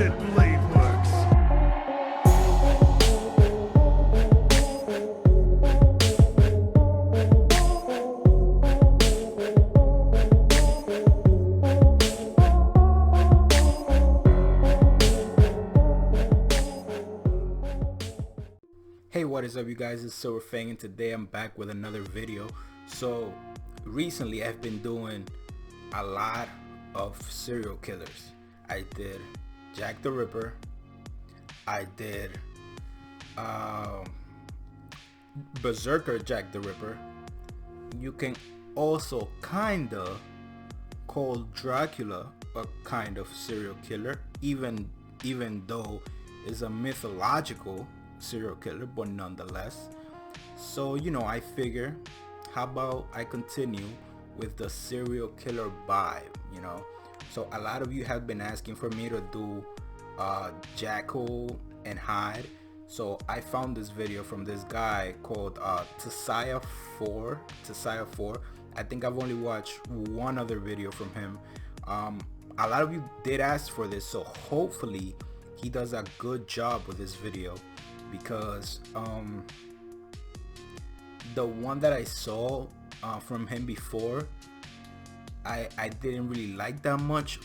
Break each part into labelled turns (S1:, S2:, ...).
S1: pit blade works.
S2: Hey, what is up, you guys? It's Silver Fang, and today I'm back with another video. So recently I've been doing a lot of serial killers. I did Jack the Ripper, I did Berserker Jack the Ripper. You can also kinda call Dracula a kind of serial killer, even though it's a mythological serial killer, but nonetheless. So, you know, I figure, how about I continue with the serial killer vibe, you know? So a lot of you have been asking for me to do Jekyll and Hyde. So I found this video from this guy called Tsaya 4. I think I've only watched one other video from him. A lot of you did ask for this, so hopefully he does a good job with this video, because the one that I saw from him before, I didn't really like that much,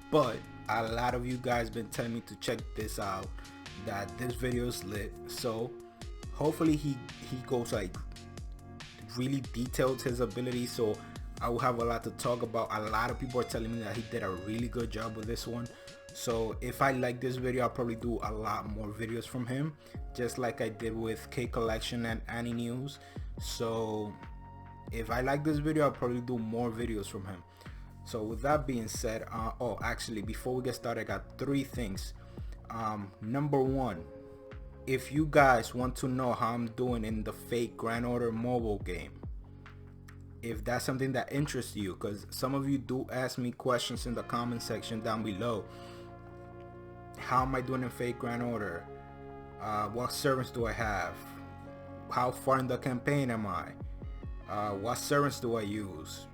S2: but a lot of you guys been telling me to check this out, that this video is lit. So hopefully he goes like really detailed his ability, so I will have a lot to talk about. A lot of people are telling me that he did a really good job with this one. So if I like this video, I'll probably do a lot more videos from him, just like I did with K Collection and Annie News. So if I like this video, I'll probably do more videos from him. So with that being said, oh, actually, before we get started, I got 3 things. Number 1, if you guys want to know how I'm doing in the Fate Grand Order mobile game, if that's something that interests you, because some of you do ask me questions in the comment section down below. How am I doing in Fate Grand Order? What servants do I have? How far in the campaign am I? What servants do I use?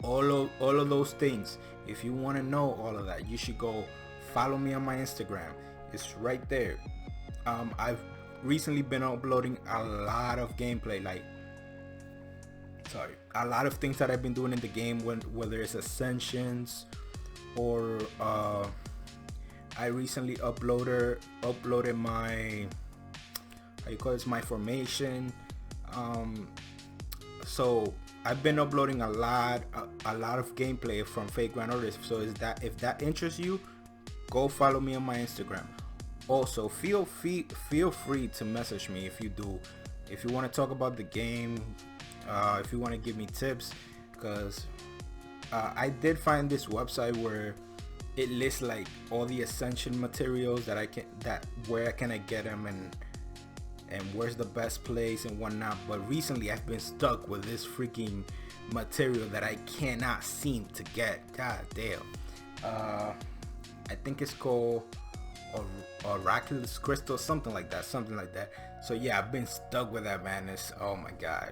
S2: All of those things. If you want to know all of that, you should go follow me on my Instagram. It's right there. I've recently been uploading a lot of gameplay, a lot of things that I've been doing in the game, whether it's ascensions or I recently uploaded my, my formation. So I've been uploading a lot of gameplay from Fate Grand Order. So if that interests you, go follow me on my Instagram. Also, feel free to message me if you want to talk about the game, if you want to give me tips, because I did find this website where it lists like all the ascension materials where I can get them, and where's the best place and whatnot. But recently I've been stuck with this freaking material that I cannot seem to get. God damn. I think it's called Oraculous Crystal, something like that. So yeah, I've been stuck with that, man. Oh my god,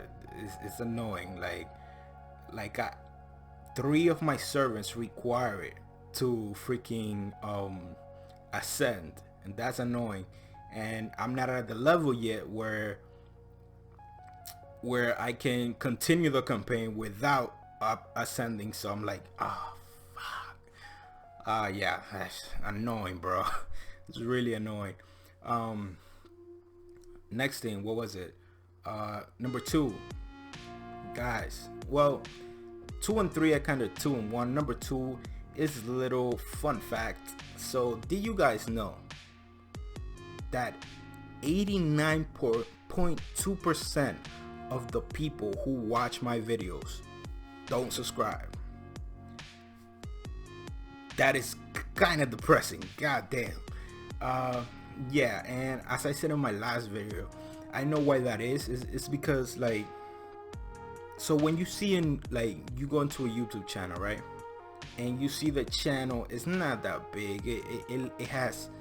S2: it's annoying. Like 3 of my servants require it to freaking ascend, and that's annoying. And I'm not at the level yet where I can continue the campaign without ascending. So I'm like, oh fuck. Yeah, that's annoying, bro. It's really annoying. Next thing, what was it? Number 2, guys. Well, 2 and 3 are kind of 2 and 1. Number 2 is a little fun fact. So did you guys know that 89.2% of the people who watch my videos don't subscribe? That is kind of depressing. God damn. Yeah, and as I said in my last video, I know why that is. It's because, like, so when you see you go into a YouTube channel, right, and you see the channel is not that big, it has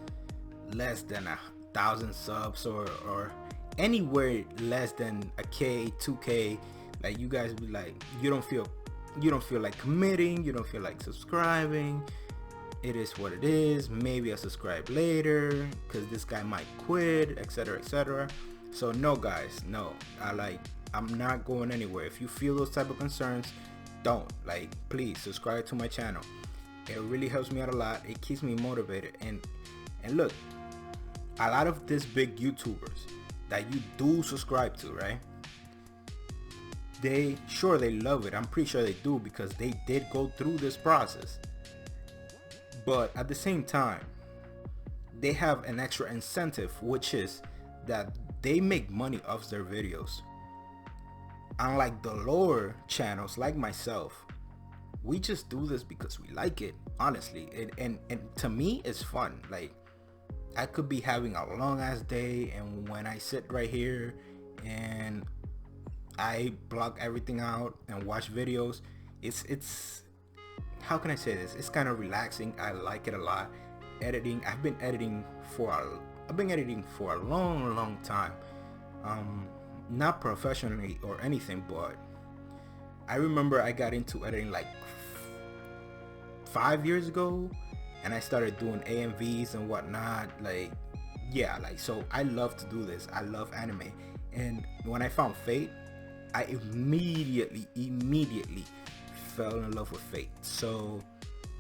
S2: less than 1,000 subs, or anywhere less than a K, 2K, like, you guys be like, you don't feel like committing, you don't feel like subscribing, it is what it is. Maybe I'll subscribe later because this guy might quit, etc, etc. So no guys, no, I'm not going anywhere. If you feel those type of concerns, don't, like, please subscribe to my channel. It really helps me out a lot. It keeps me motivated. And look, a lot of these big YouTubers that you do subscribe to, right, they love it. I'm pretty sure they do because they did go through this process. But at the same time, they have an extra incentive, which is that they make money off their videos. Unlike the lower channels like myself, we just do this because we like it, honestly. And to me, it's fun. Like, I could be having a long ass day, and when I sit right here and I block everything out and watch videos, it's how can I say this? It's kind of relaxing. I like it a lot. Editing, I've been editing for a long time. Not professionally or anything, but I remember I got into editing like 5 years ago, and I started doing AMVs and whatnot. Like, yeah, like, so I love to do this. I love anime, and when I found Fate, I immediately fell in love with Fate. So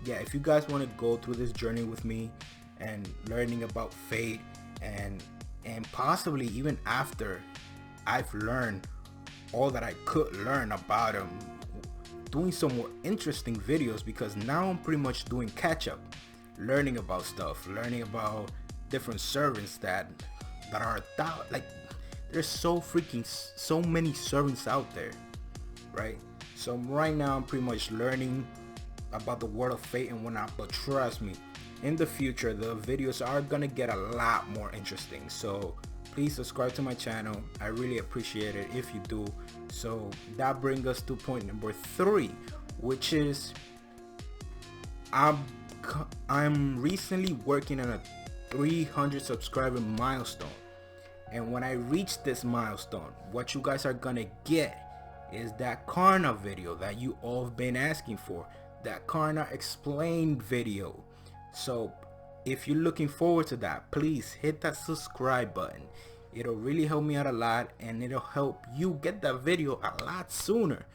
S2: yeah, if you guys want to go through this journey with me and learning about Fate, and possibly even after I've learned all that I could learn about him, doing some more interesting videos, because now I'm pretty much doing catch up, learning about stuff, learning about different servants that are like, there's so many servants out there, right? So right now I'm pretty much learning about the world of Fate and whatnot, but trust me, in the future the videos are gonna get a lot more interesting. So please subscribe to my channel. I really appreciate it if you do. So that brings us to point number 3, which is I'm recently working on a 300 subscriber milestone, and when I reach this milestone, what you guys are gonna get is that Karna video that you all have been asking for, that Karna explained video. So if you're looking forward to that, please hit that subscribe button. It'll really help me out a lot, and it'll help you get that video a lot sooner.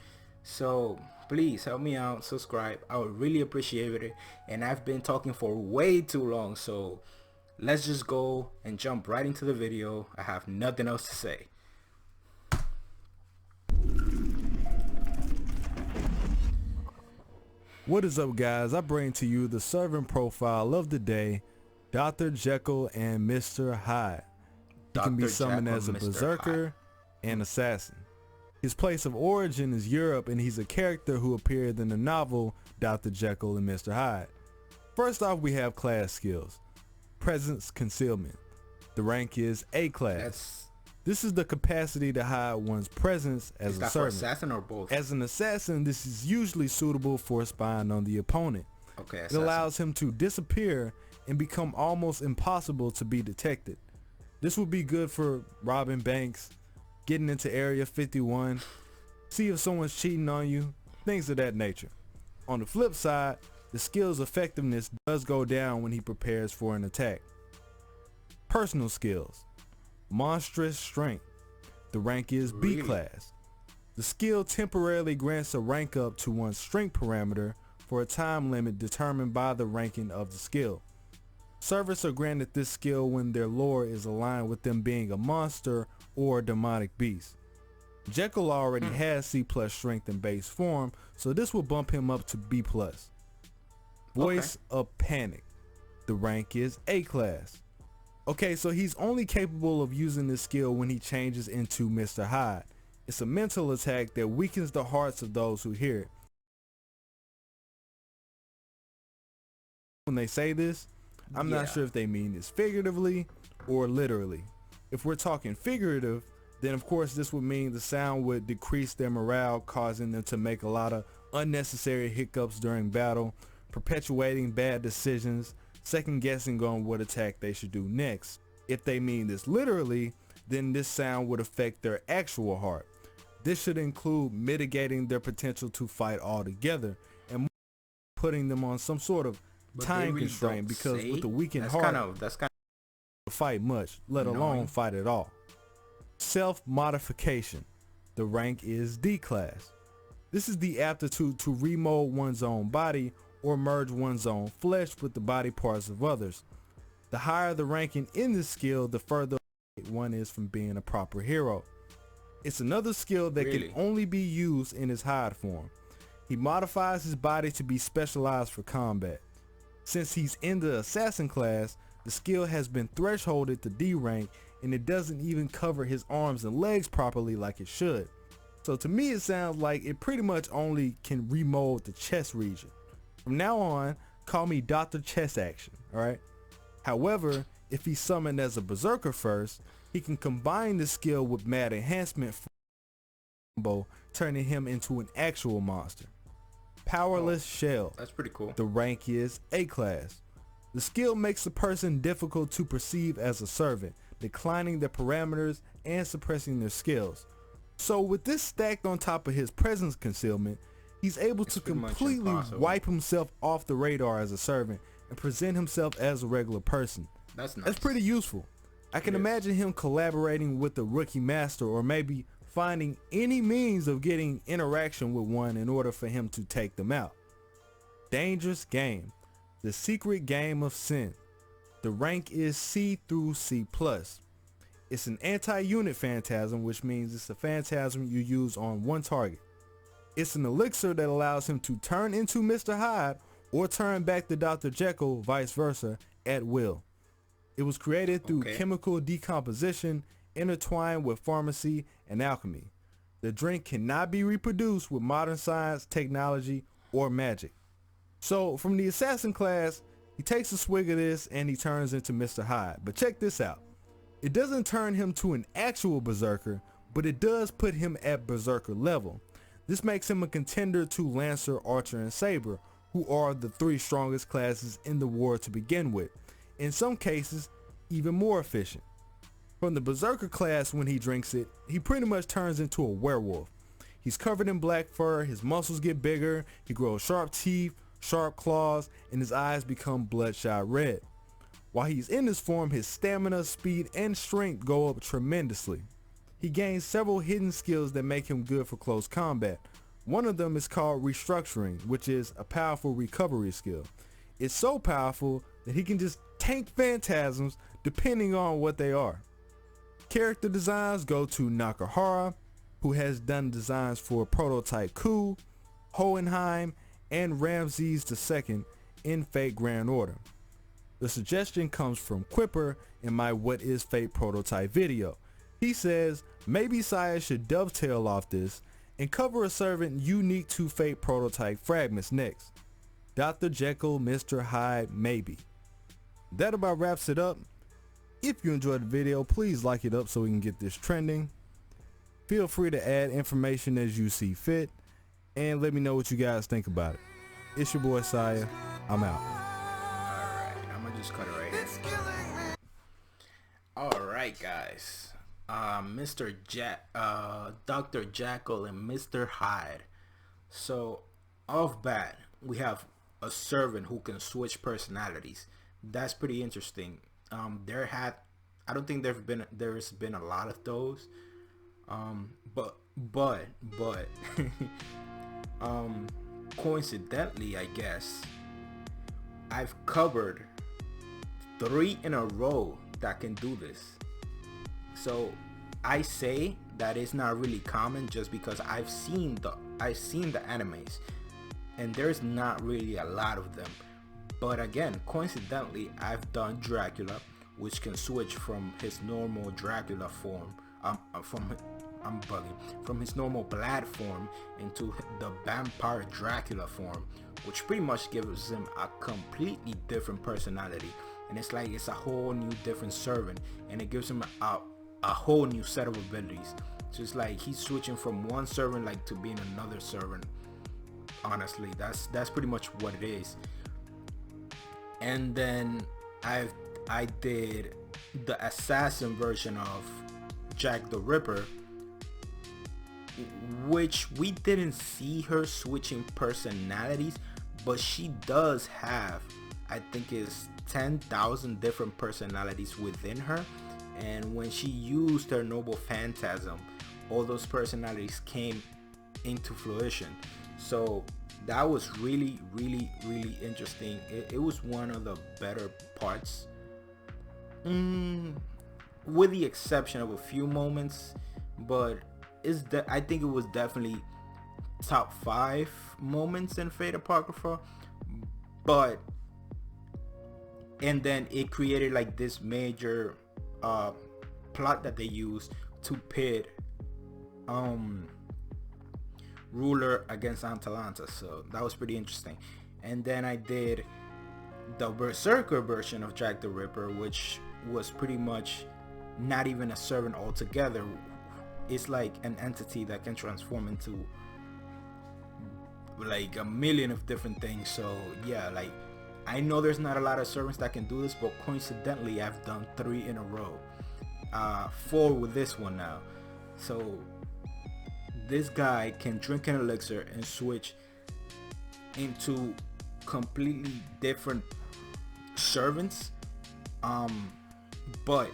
S2: So please help me out, subscribe. I would really appreciate it. And I've been talking for way too long, so let's just go and jump right into the video. I have nothing else to say.
S1: What is up, guys? I bring to you the servant profile of the day, Dr. Jekyll and Mr. Hyde. He can be summoned as a berserker and assassin. His place of origin is Europe, and he's a character who appeared in the novel Dr. Jekyll and Mr. Hyde. First off, we have class skills. Presence concealment. The rank is A class. This is the capacity to hide one's presence as a servant.
S2: For assassin or both?
S1: As an assassin, this is usually suitable for spying on the opponent.
S2: Okay,
S1: assassin. It allows him to disappear and become almost impossible to be detected. This would be good for robbing banks, getting into Area 51, see if someone's cheating on you, things of that nature. On the flip side, the skill's effectiveness does go down when he prepares for an attack. Personal skills. Monstrous strength. The rank is B class. The skill temporarily grants a rank up to one's strength parameter for a time limit determined by the ranking of the skill. Servants are granted this skill when their lore is aligned with them being a monster or a demonic beast. Jekyll already has C+ strength in base form, so this will bump him up to B+. Voice of Panic. The rank is A class. Okay, so he's only capable of using this skill when he changes into Mr. Hyde. It's a mental attack that weakens the hearts of those who hear it. When they say this, I'm not sure if they mean this figuratively or literally. If we're talking figurative, then of course this would mean the sound would decrease their morale, causing them to make a lot of unnecessary hiccups during battle, perpetuating bad decisions, second guessing on what attack they should do next. If they mean this literally, then this sound would affect their actual heart. This should include mitigating their potential to fight altogether and putting them on some sort of
S2: But they
S1: time
S2: really
S1: constraint
S2: don't
S1: because
S2: say.
S1: with the weakened
S2: That's
S1: heart,
S2: that's kind
S1: fight much, let
S2: of
S1: alone
S2: annoying.
S1: fight at all. Self-modification. The rank is D class. This is the aptitude to remold one's own body or merge one's own flesh with the body parts of others. The higher the ranking in this skill, the further one is from being a proper hero. It's another skill that
S2: Really?
S1: can only be used in his Hyde form. He modifies his body to be specialized for combat. Since he's in the assassin class, the skill has been thresholded to D rank, and it doesn't even cover his arms and legs properly like it should. So to me it sounds like it pretty much only can remold the chest region. From now on, call me Dr. Chest Action, alright? However, if he's summoned as a berserker first, he can combine the skill with mad enhancement combo, turning him into an actual monster. Powerless Shell.
S2: That's pretty cool.
S1: The rank is A class. The skill makes the person difficult to perceive as a servant, declining their parameters and suppressing their skills. So with this stacked on top of his presence concealment, he's able to
S2: pretty much
S1: completely
S2: impossible.
S1: wipe himself off the radar as a servant and present himself as a regular person.
S2: That's nice.
S1: That's pretty useful. I can
S2: It is.
S1: imagine him collaborating with the rookie master, or maybe finding any means of getting interaction with one in order for him to take them out. Dangerous Game. The secret game of sin. The rank is C through C+. It's an anti-unit phantasm, which means it's a phantasm you use on one target. It's an elixir that allows him to turn into Mr. Hyde or turn back to Dr. Jekyll, vice versa, at will. It was created through chemical decomposition intertwined with pharmacy and alchemy. The drink cannot be reproduced with modern science, technology, or magic. So from the assassin class, he takes a swig of this and he turns into Mr. Hyde. But check this out. It doesn't turn him to an actual berserker, but it does put him at berserker level. This makes him a contender to Lancer, Archer, and Saber, who are the three strongest classes in the war to begin with. In some cases, even more efficient. From the berserker class, when he drinks it, he pretty much turns into a werewolf. He's covered in black fur, his muscles get bigger, he grows sharp teeth, sharp claws, and his eyes become bloodshot red. While he's in this form, his stamina, speed, and strength go up tremendously. He gains several hidden skills that make him good for close combat. One of them is called Restructuring, which is a powerful recovery skill. It's so powerful that he can just tank phantasms depending on what they are. Character designs go to Nakahara, who has done designs for Prototype Coup, Hohenheim, and Ramses II in Fate Grand Order. The suggestion comes from Quipper in my What is Fate prototype video. He says maybe Saya should dovetail off this and cover a servant unique to Fate prototype fragments next. Dr. Jekyll, Mr. Hyde, maybe. That about wraps it up. If you enjoyed the video, please like it up so we can get this trending. Feel free to add information as you see fit, and let me know what you guys think about it. It's your boy Saya. I'm out.
S2: Alright, I'm gonna just cut it right here. Alright guys. Dr. Jekyll and Mr. Hyde. So off bat, we have a servant who can switch personalities. That's pretty interesting. I don't think there's been a lot of those. But coincidentally, I guess I've covered 3 in a row that can do this. So I say that it's not really common just because I've seen the animes and there's not really a lot of them. But again, coincidentally, I've done Dracula, which can switch from his normal Dracula form, from his normal Vlad form into the vampire Dracula form, which pretty much gives him a completely different personality. And it's like it's a whole new different servant, and it gives him a whole new set of abilities. So it's like he's switching from one servant like to being another servant. Honestly, that's pretty much what it is. And then I did the assassin version of Jack the Ripper, which we didn't see her switching personalities, but she does have I think is 10,000 different personalities within her, and when she used her noble phantasm, all those personalities came into fruition. So that was really interesting. It was one of the better parts, with the exception of a few moments, but I think it was definitely top 5 moments in Fate Apocrypha. But and then it created like this major plot that they used to pit Ruler against Atalanta, so that was pretty interesting. And then I did the Berserker version of Jack the Ripper, which was pretty much not even a servant altogether. It's like an entity that can transform into like a million of different things. So yeah, like I know there's not a lot of servants that can do this, but coincidentally I've done 3 in a row, 4 with this one now. So this guy can drink an elixir and switch into completely different servants, but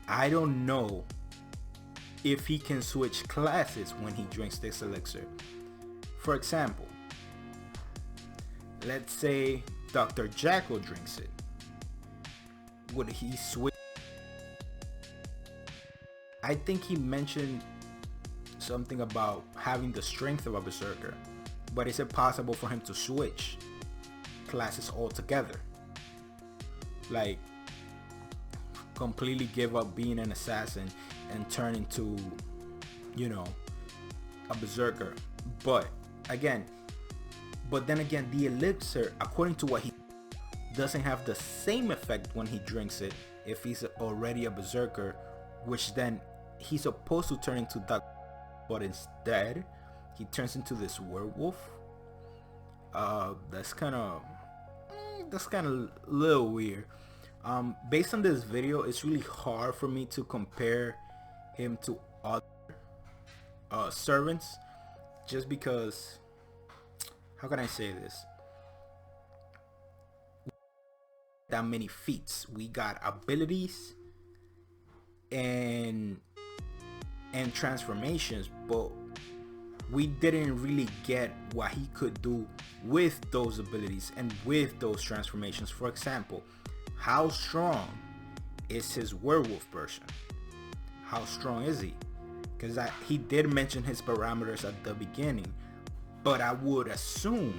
S2: I don't know if he can switch classes when he drinks this elixir. For example, let's say Dr. Jekyll drinks it. Would he switch? I think he mentioned something about having the strength of a berserker, but is it possible for him to switch classes altogether? Like completely give up being an assassin and turn into, you know, a berserker. But then again, the elixir, according to what he doesn't have the same effect when he drinks it if he's already a berserker, which then he's supposed to turn into that, but instead he turns into this werewolf. That's kind of a little weird. Based on this video, it's really hard for me to compare him to other servants, just because, how can I say this, that many feats. We got abilities and transformations, but we didn't really get what he could do with those abilities and with those transformations. For example, how strong is his werewolf version? How strong is he? Because he did mention his parameters at the beginning, but I would assume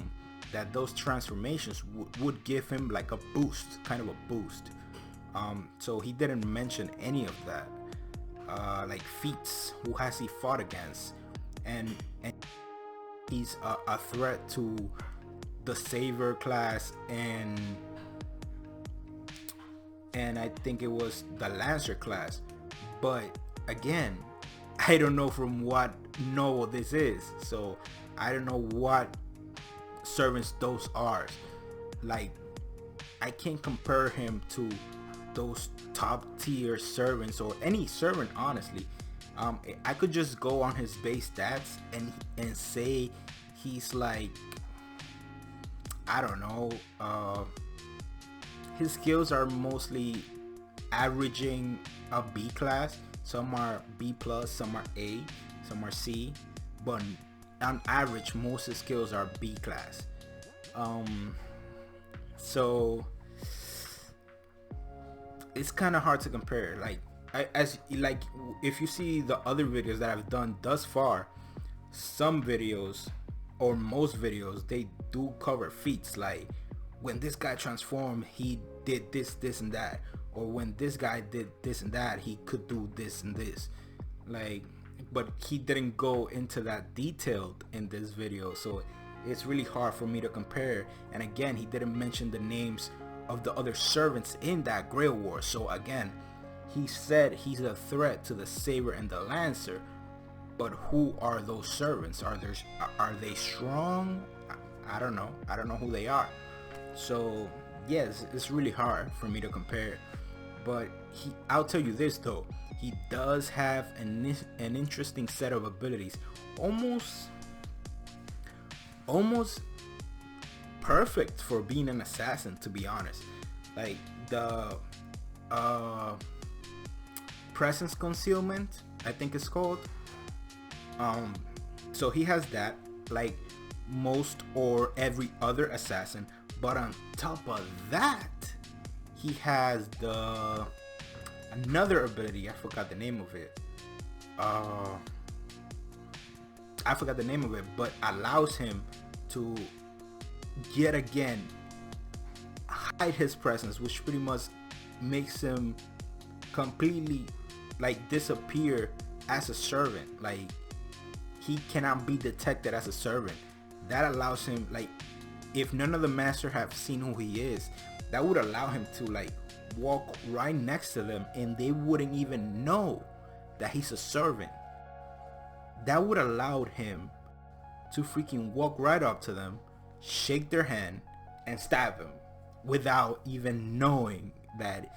S2: that those transformations would give him like a boost, kind of a boost. So he didn't mention any of that. Like feats, who has he fought against, and he's a threat to the Saver class and I think it was the Lancer class. But again, I don't know from what novel this is, so I don't know what servants those are. Like, I can't compare him to those top tier servants or any servant, honestly. I could just go on his base stats and say he's like, I don't know, his skills are mostly averaging a B class. Some are B plus, some are A, some are C, but on average most of his skills are B class. So it's kind of hard to compare. Like, if you see the other videos that I've done thus far, some videos or most videos, they do cover feats, like when this guy transformed, he did this and that, or when this guy did this and that, he could do this and this. Like, but he didn't go into that detailed in this video, so it's really hard for me to compare. And again, he didn't mention the names of the other servants in that Grail War. So again, he said he's a threat to the Saber and the Lancer, but who are those servants? Are they strong? I don't know who they are. So yes, it's really hard for me to compare. But I'll tell you this though, he does have an interesting set of abilities, almost perfect for being an assassin, to be honest. Like the presence concealment, I think it's called. So he has that, like most or every other assassin, but on top of that, he has the another ability. I forgot the name of it. But allows him to yet again hide his presence, which pretty much makes him completely like disappear as a servant. Like he cannot be detected as a servant. That allows him, like, if none of the master have seen who he is, that would allow him to like walk right next to them and they wouldn't even know that he's a servant. That would allow him to freaking walk right up to them, shake their hand, and stab them without even knowing that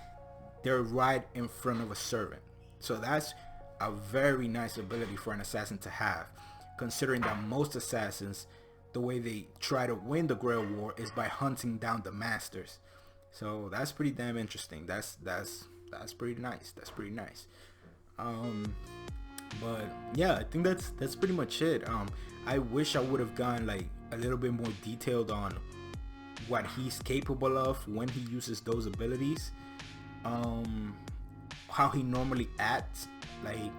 S2: they're right in front of a servant. So that's a very nice ability for an assassin to have, considering that most assassins, the way they try to win the Grail War is by hunting down the masters. So that's pretty damn interesting. That's pretty nice. That's pretty nice. But yeah, I think that's pretty much it. I wish I would have gone like a little bit more detailed on what he's capable of when he uses those abilities, how he normally acts. Like,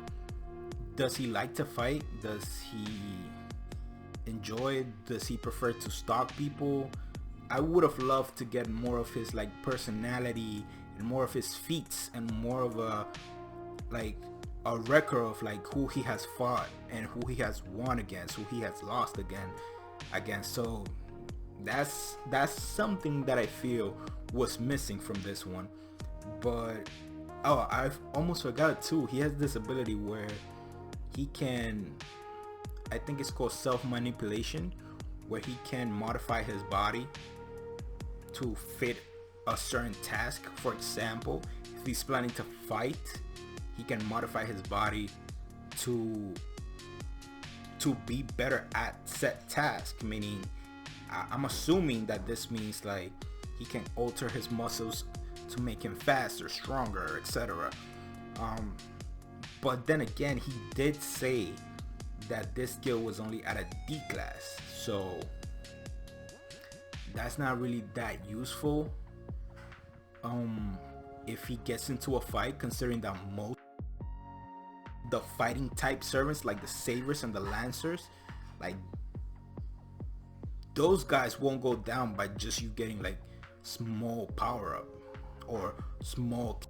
S2: does he like to fight? Does he enjoy it? Does he prefer to stalk people? I would have loved to get more of his like personality and more of his feats and more of a record of like who he has fought and who he has won against, who he has lost against. So that's something that I feel was missing from this one. But I've almost forgot too, he has this ability where he can, I think it's called self-manipulation, where he can modify his body to fit a certain task. For example, if he's planning to fight, he can modify his body to be better at set task. Meaning, I'm assuming that this means like he can alter his muscles to make him faster, stronger, etc. But then again, he did say that this skill was only at a D class, so that's not really that useful if he gets into a fight, considering that most the fighting type servants like the Sabers and the Lancers, like those guys won't go down by just you getting like small power up or small,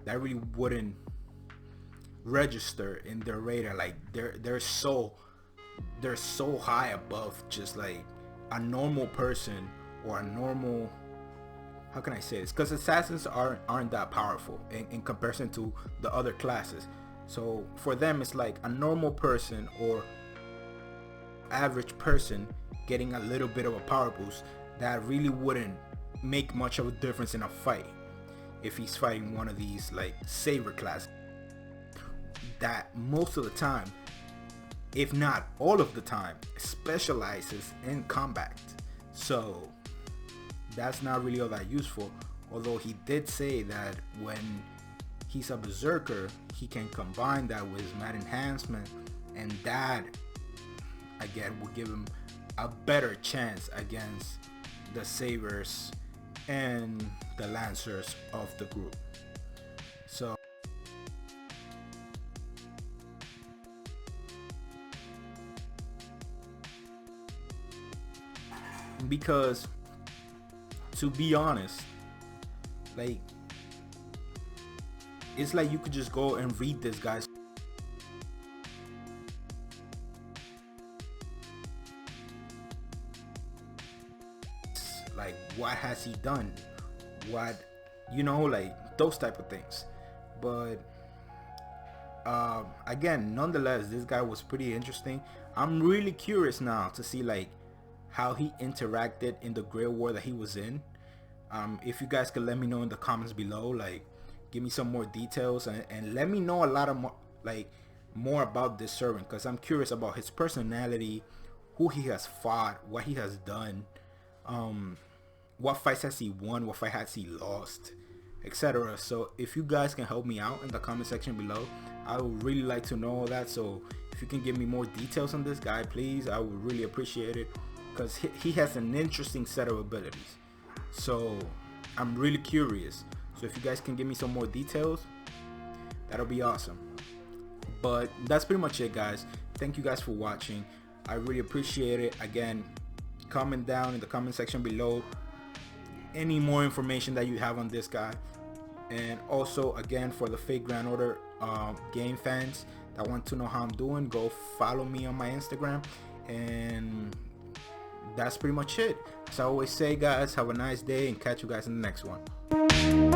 S2: that really wouldn't register in their radar. Like they're so high above just like a normal person or a normal, how can I say this, because assassins aren't that powerful in comparison to the other classes. So for them it's like a normal person or average person getting a little bit of a power boost that really wouldn't make much of a difference in a fight if he's fighting one of these like Saber class that most of the time, if not all of the time, specializes in combat. So that's not really all that useful, although he did say that when he's a berserker he can combine that with his mad enhancement, and that again will give him a better chance against the Sabers and the Lancers of the group. So because to be honest, like it's like you could just go and read this guy's like what has he done, what, you know, like those type of things. But again, nonetheless, this guy was pretty interesting. I'm really curious now to see like how he interacted in the Grail War that he was in. If you guys could let me know in the comments below, like give me some more details and let me know a lot of more about this servant, because I'm curious about his personality, who he has fought, what he has done, what fights has he won, what fight has he lost, etc. So if you guys can help me out in the comment section below, I would really like to know all that. So if you can give me more details on this guy, please, I would really appreciate it, because he has an interesting set of abilities. So I'm really curious. So if you guys can give me some more details, that'll be awesome. But that's pretty much it, guys. Thank you guys for watching. I really appreciate it. Again, comment down in the comment section below any more information that you have on this guy. And also, again, for the Fate Grand Order game fans that want to know how I'm doing, go follow me on my Instagram. And that's pretty much it. As I always say, guys, have a nice day and catch you guys in the next one.